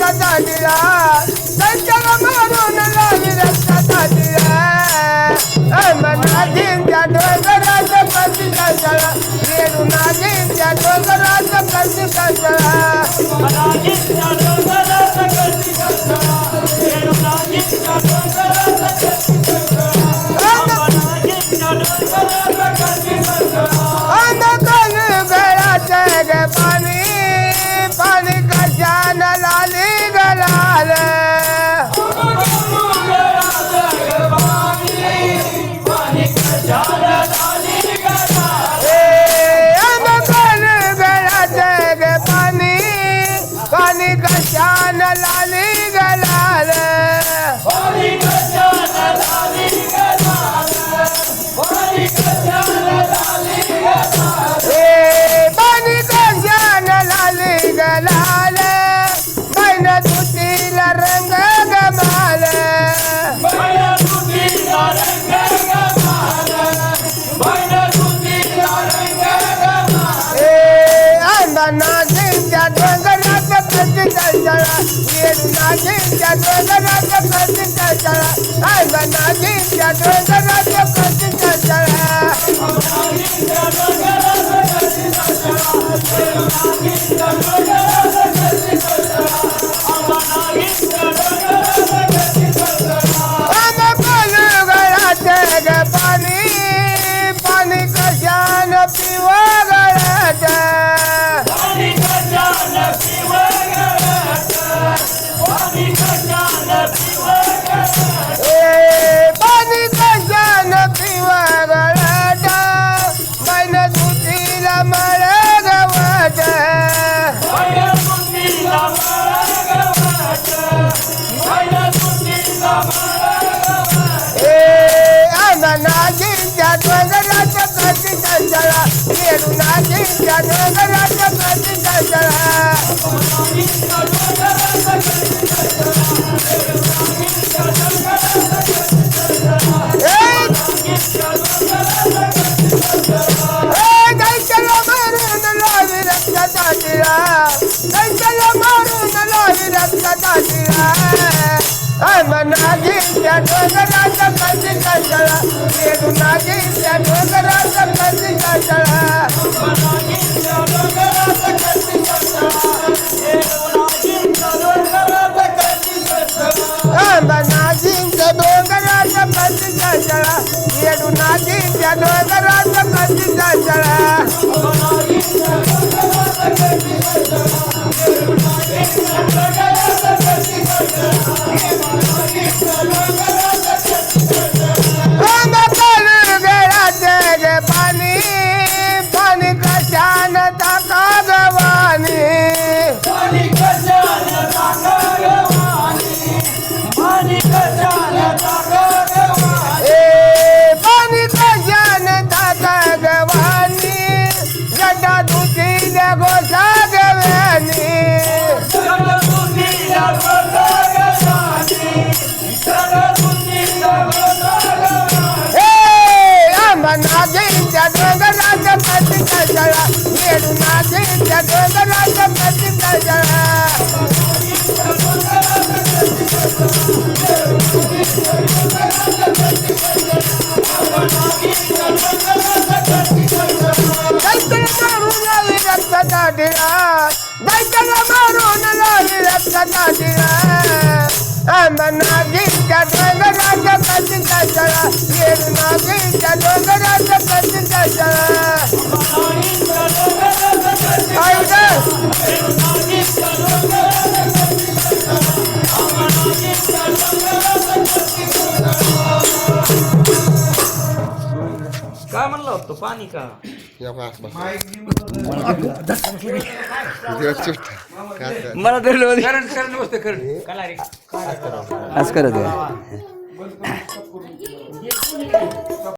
रक्ताचा दिला त्यांच्याला मारून लावी रक्ताचा दिला मनाजींच्या डोंगराचं प्रति कशाला रेणुनाजींच्या डोंगराचं प्रति कशाला मनाजींच्या डोंगराचं प्रति कशाला रेणुनाजींच्या डोंगराचं प्रति कशाला मनाजींच्या डोंगराचं प्रति कशाला पाणी पाणी कशानं लाली गलाल पाणी कशानं लाली गलाल पाणी कशानं लाली गलाल पाणी कशानं लाली गलाल पाणी कशानं लाली गलाल बैन तुतीला रंग गमाल बैन तुतीला रंग गमाल बैन तुतीला रंग गमाल अंबनाजींच्या डोंगराचं प्रति कशाला रेणुनाजींच्या डोंगराचं प्रति कशाला अंबनाजींच्या डोंगराचं प्रति कशाला मनाजींच्या डोंगराचं प्रति कशाला रेणुनाजींच्या डोंगराचं प्रति कशाला मनाजींच्या डोंगराचं प्रति कशाला पाणी पाणी कशानं पिवं गळत पाणी कशानं पिवं गळत पाणी कशानं पिवं गळत पाणी कशानं पिवं गळत बैन तुतीला मळ गवत बैन तुतीला मळ गवत बैन तुतीला मळ गवत अंबनाजींच्या डोंगराचं प्रति कशाला रेणुनाजींच्या डोंगराचं प्रति कशाला मनाजींच्या डोंगराचं प्रति कशाला रेणुनाजींच्या डोंगराचं प्रति कशाला मनाजींच्या डोंगराचं प्रति कशाला दैत्याला मारून लावी रक्ताचा दिला दैत्याला मारून लावी रक्ताचा दिला मनाजींच्या डोंगराचं प्रति कशाला रेणुनाजींच्या डोंगराचं प्रति कशाला मनाजींच्या डोंगराचं प्रति कशाला रेणुनाजींच्या डोंगराचं प्रति कशाला मनाजींच्या डोंगराचं प्रति कशाला रेणुनाजींच्या डोंगराचं प्रति कशाला मनाजींच्या डोंगराचं प्रति कशाला रेणुनाजींच्या डोंगराचं प्रति कशाला मनाजींच्या डोंगराचं प्रति कशाला पाणी पाणी कशानं टाका गवानी पाणी कशानं टाका गवानी पाणी कशानं टाका गवानी पाणी कशानं टाका गवानी गटा तुतीला गोसा गव्यानी जगदुतीला गोसा गवानी जगदुतीला गोसा गवानी अंबनाजींच्या डोंगराचं प्रति कशाला रेणुनाजींच्या डोंगराचं प्रति कशाला दैत्याला मारून लावी रक्ताचा दिला दैत्याला मारून लावी रक्ताचा दिला अंबनाजींच्या डोंगराचं प्रति कशाला रेणुनाजींच्या डोंगराचं प्रति कशाला मनाजींच्या डोंगराचं प्रति आई गं रेणुनाजींच्या डोंगराचं प्रति कशाला मनाजींच्या डोंगराचं प्रति कशाला काय म्हणला होतो पाणी का मला धरलं आज करत आहे